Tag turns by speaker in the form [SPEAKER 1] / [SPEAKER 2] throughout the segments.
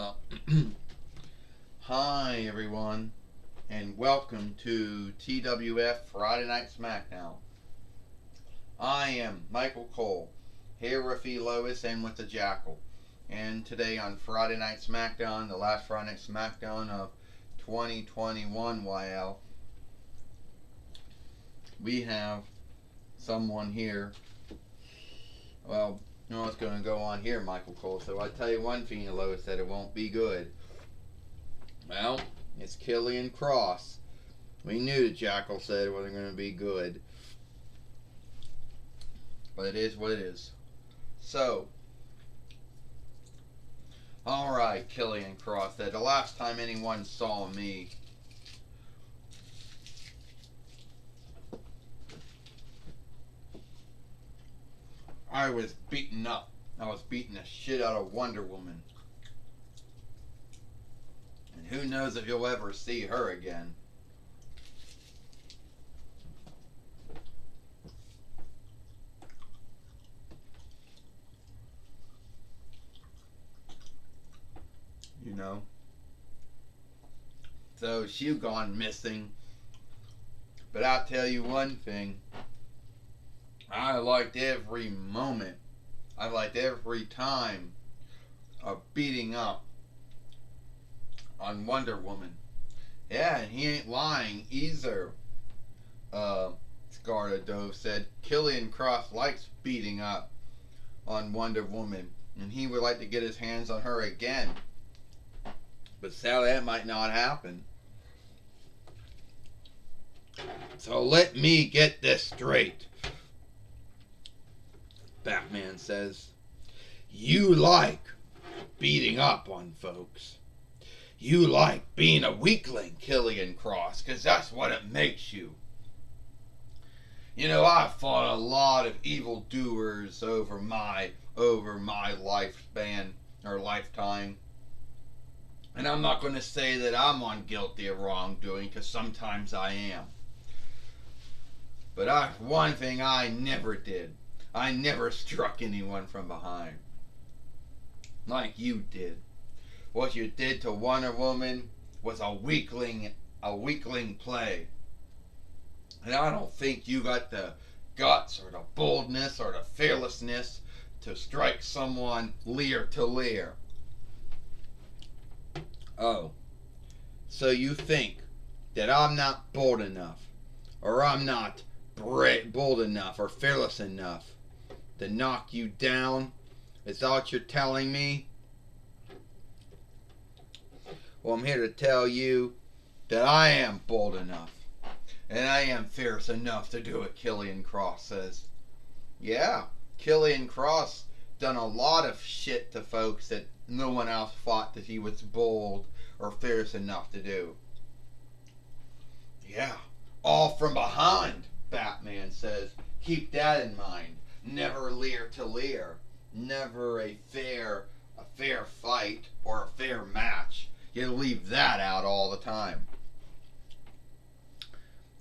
[SPEAKER 1] Well, hi everyone, and welcome to TWF Friday Night Smackdown. I am Michael Cole, here with E. Lois and with the Jackal. And today on Friday Night Smackdown, the last Friday Night Smackdown of 2021 YL, we have someone here. Well, you know what's going to go on here, Michael Cole. So I tell you one thing, Lois, that it won't be good. Well, it's Killian Cross. We knew the Jackal said it wasn't going to be good. But it is what it is. So, alright, Killian Cross said, the last time anyone saw me, I was beaten up. I was beating the shit out of Wonder Woman. And who knows if you'll ever see her again. You know? So she gone missing. But I'll tell you one thing. I liked every moment. I liked every time of beating up on Wonder Woman. Yeah, and he ain't lying either. Scarlet Dove said Killian Cross likes beating up on Wonder Woman, and he would like to get his hands on her again. But sadly, that might not happen. So let me get this straight. Batman says, you like beating up on folks. You like being a weakling, Killian Cross, because that's what it makes you. You know, I've fought a lot of evildoers over my lifespan or lifetime. And I'm not going to say that I'm guilty of wrongdoing, because sometimes I am. But one thing I never did. I never struck anyone from behind. Like you did. What you did to Wonder Woman was a weakling play. And I don't think you got the guts or the boldness or the fearlessness to strike someone leer to leer. Oh, so you think that I'm not bold enough, or I'm not bold enough or fearless enough to knock you down? Is that what you're telling me? Well, I'm here to tell you that I am bold enough, and I am fierce enough to do what Killian Cross says. Yeah, Killian Cross done a lot of shit to folks that no one else thought that he was bold or fierce enough to do. Yeah, all from behind, Batman says. Keep that in mind. Never leer to leer. Never a fair fight or a fair match. You leave that out all the time.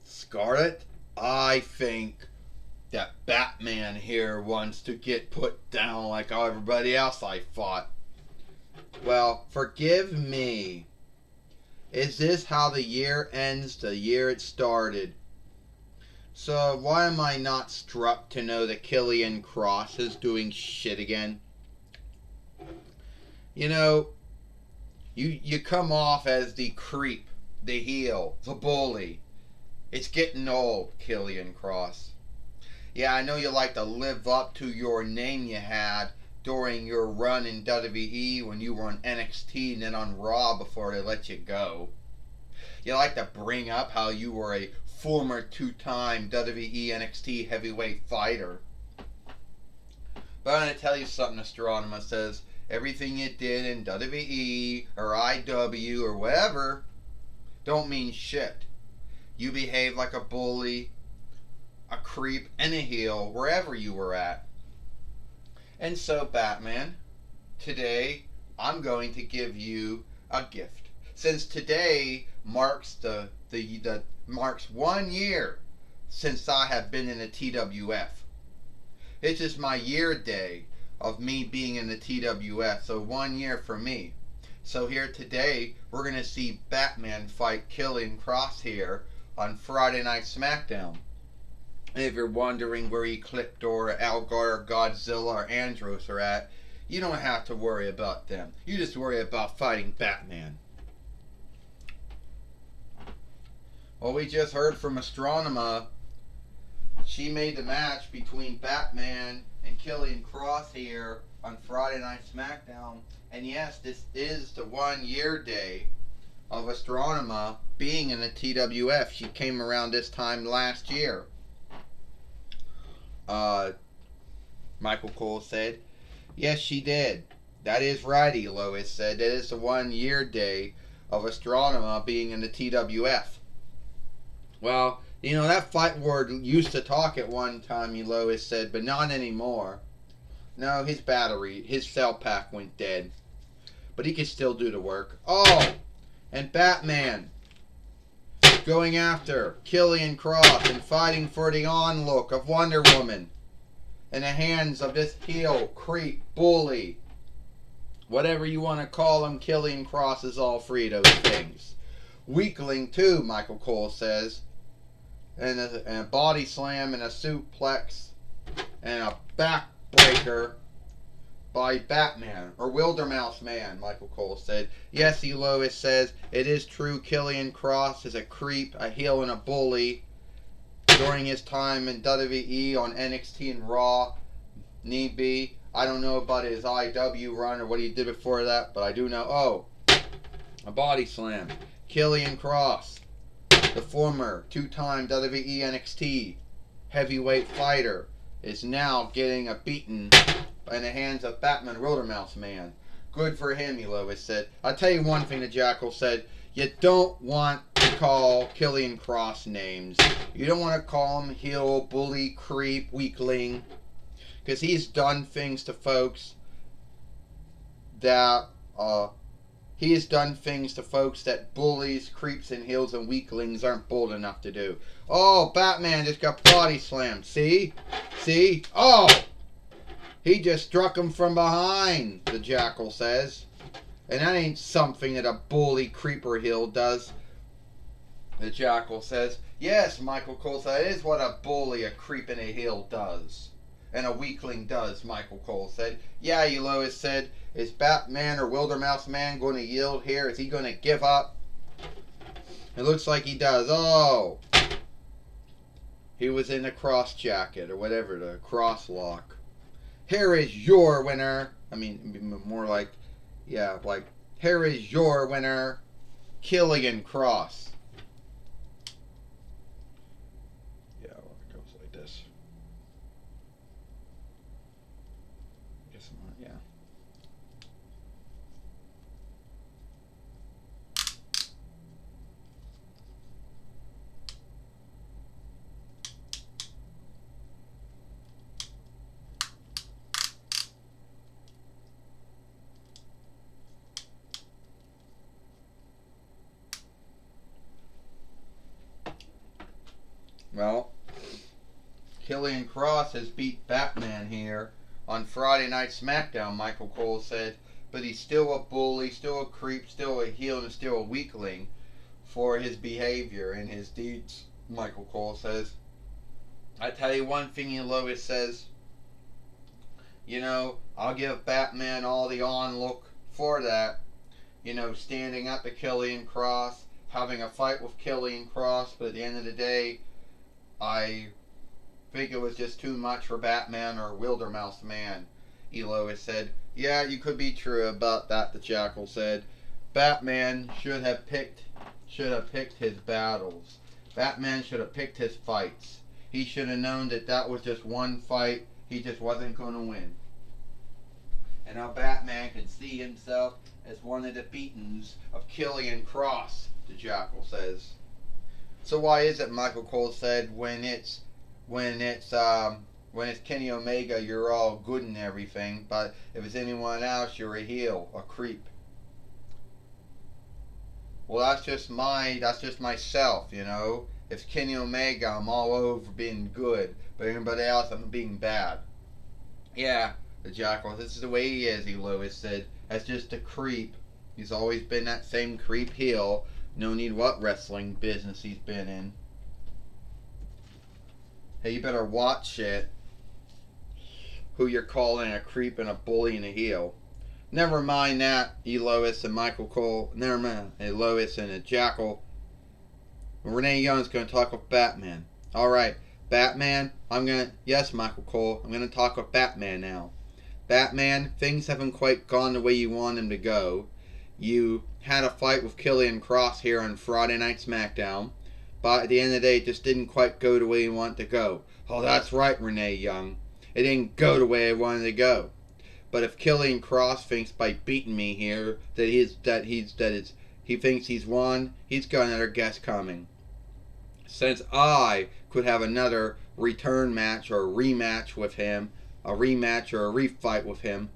[SPEAKER 1] Scarlet, I think that Batman here wants to get put down like everybody else I fought. Well, forgive me. Is this how the year ends, the year it started? So why am I not struck to know that Killian Cross is doing shit again? You know, you come off as the creep, the heel, the bully. It's getting old, Killian Cross. Yeah, I know you like to live up to your name you had during your run in WWE when you were on NXT and then on Raw before they let you go. You like to bring up how you were a former two-time WWE NXT heavyweight fighter. But I'm going to tell you something, Astronema says. Everything you did in WWE or IW or whatever don't mean shit. You behaved like a bully, a creep, and a heel wherever you were at. And so, Batman, today I'm going to give you a gift. Since today marks marks 1 year since I have been in the TWF. It's just my year day of me being in the TWF, so 1 year for me. So here today, we're going to see Batman fight Killian Cross here on Friday Night Smackdown. And if you're wondering where Ecliptor, Algar, Godzilla, or Andros are at, you don't have to worry about them. You just worry about fighting Batman. Well, we just heard from Astronema. She made the match between Batman and Killian Cross here on Friday Night Smackdown. And yes, this is the 1 year day of Astronema being in the TWF. She came around this time last year. Michael Cole said, yes, she did. That is right, Lois said. That is the 1 year day of Astronema being in the TWF. Well, you know, that Fight Ward used to talk at one time, Lois said, but not anymore. No, his cell pack went dead. But he can still do the work. Oh! And Batman going after Killian Cross and fighting for the onlook of Wonder Woman in the hands of this heel, creep, bully. Whatever you want to call him, Killian Cross is all three of those things. Weakling too, Michael Cole says. And a body slam and a suplex and a backbreaker by Batman, or Wildermouse Man, Michael Cole said. Yes, Lois says, it is true Killian Cross is a creep, a heel, and a bully during his time in WWE on NXT and Raw. Need be. I don't know about his IW run or what he did before that, but I do know, a body slam. Killian Cross, the former two-time WWE NXT heavyweight fighter, is now getting a beating in the hands of Batman Wildermouse Man. Good for him, Lois said. I'll tell you one thing the Jackal said. You don't want to call Killian Cross names. You don't want to call him heel, bully, creep, weakling. Because he's done things to folks that bullies, creeps, and heels and weaklings aren't bold enough to do. Oh, Batman just got body slammed. See? See? Oh! He just struck him from behind, the Jackal says. And that ain't something that a bully, creeper, heel does. The Jackal says. Yes, Michael Cole said, it is what a bully, a creep, and a heel does. And a weakling does, Michael Cole said. Yeah, Lois said, is Batman or Wildermouse Man going to yield here? Is he going to give up? It looks like he does. Oh! He was in the cross jacket, or whatever, the cross lock. Here is your winner. I mean, more like, yeah, like, here is your winner, Killian Cross. Yeah, well, it goes like this. Guess not, yeah. Well, Killian Cross has beat Batman here on Friday Night Smackdown, Michael Cole said, but he's still a bully, still a creep, still a heel, and still a weakling for his behavior and his deeds, Michael Cole says. I tell you one thing, Lois says, you know, I'll give Batman all the onlook for that. You know, standing up to Killian Cross, having a fight with Killian Cross, but at the end of the day, I think it was just too much for Batman or Wildermouse Man, Lois said. Yeah, you could be true about that, the Jackal said. Batman should have picked his battles. Batman should have picked his fights. He should have known that that was just one fight he just wasn't going to win. And now Batman can see himself as one of the beatings of Killian Cross, the Jackal says. So why is it, Michael Cole said, when it's Kenny Omega, you're all good and everything, but if it's anyone else, you're a heel, a creep. Well, that's just myself, you know. If it's Kenny Omega, I'm all over being good, but everybody else, I'm being bad. Yeah, the Jackal, this is the way he is, Lois said. That's just a creep. He's always been that same creep heel. No need what wrestling business he's been in. Hey, you better watch it. Who you're calling a creep and a bully and a heel. Never mind that, Lois and Michael Cole. Never mind, Lois and a Jackal. Renee Young's going to talk with Batman. Alright, Batman, yes, Michael Cole, I'm going to talk with Batman now. Batman, things haven't quite gone the way you want them to go. You had a fight with Killian Cross here on Friday Night Smackdown, but at the end of the day, it just didn't quite go the way you want it to go. Oh, that's right, Renee Young. It didn't go the way I wanted it to go. But if Killian Cross thinks by beating me here he thinks he's won, he's got another guest coming. Since I could have another return match or a rematch with him, a rematch or a refight with him,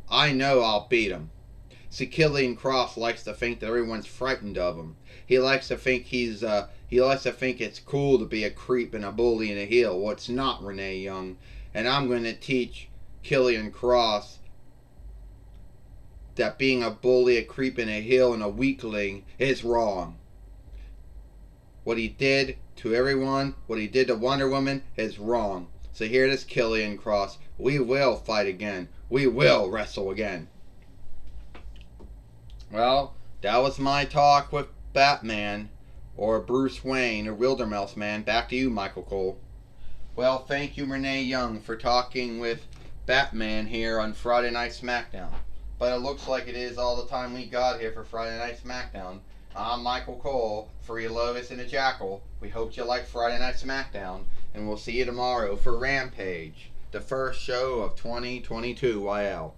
[SPEAKER 1] I know I'll beat him. See, Killian Cross likes to think that everyone's frightened of him. He likes to think he likes to think it's cool to be a creep and a bully and a heel. Well, it's not, Renee Young. And I'm going to teach Killian Cross that being a bully, a creep, and a heel, and a weakling is wrong. What he did to everyone, what he did to Wonder Woman, is wrong. So here it is, Killian Cross. We will fight again. We will wrestle again. Well, that was my talk with Batman, or Bruce Wayne, or Wildermouse Man. Back to you, Michael Cole. Well, thank you, Renee Young, for talking with Batman here on Friday Night Smackdown. But it looks like it is all the time we got here for Friday Night Smackdown. I'm Michael Cole, for Lois and the Jackal. We hope you like Friday Night Smackdown, and we'll see you tomorrow for Rampage, the first show of 2022 YL.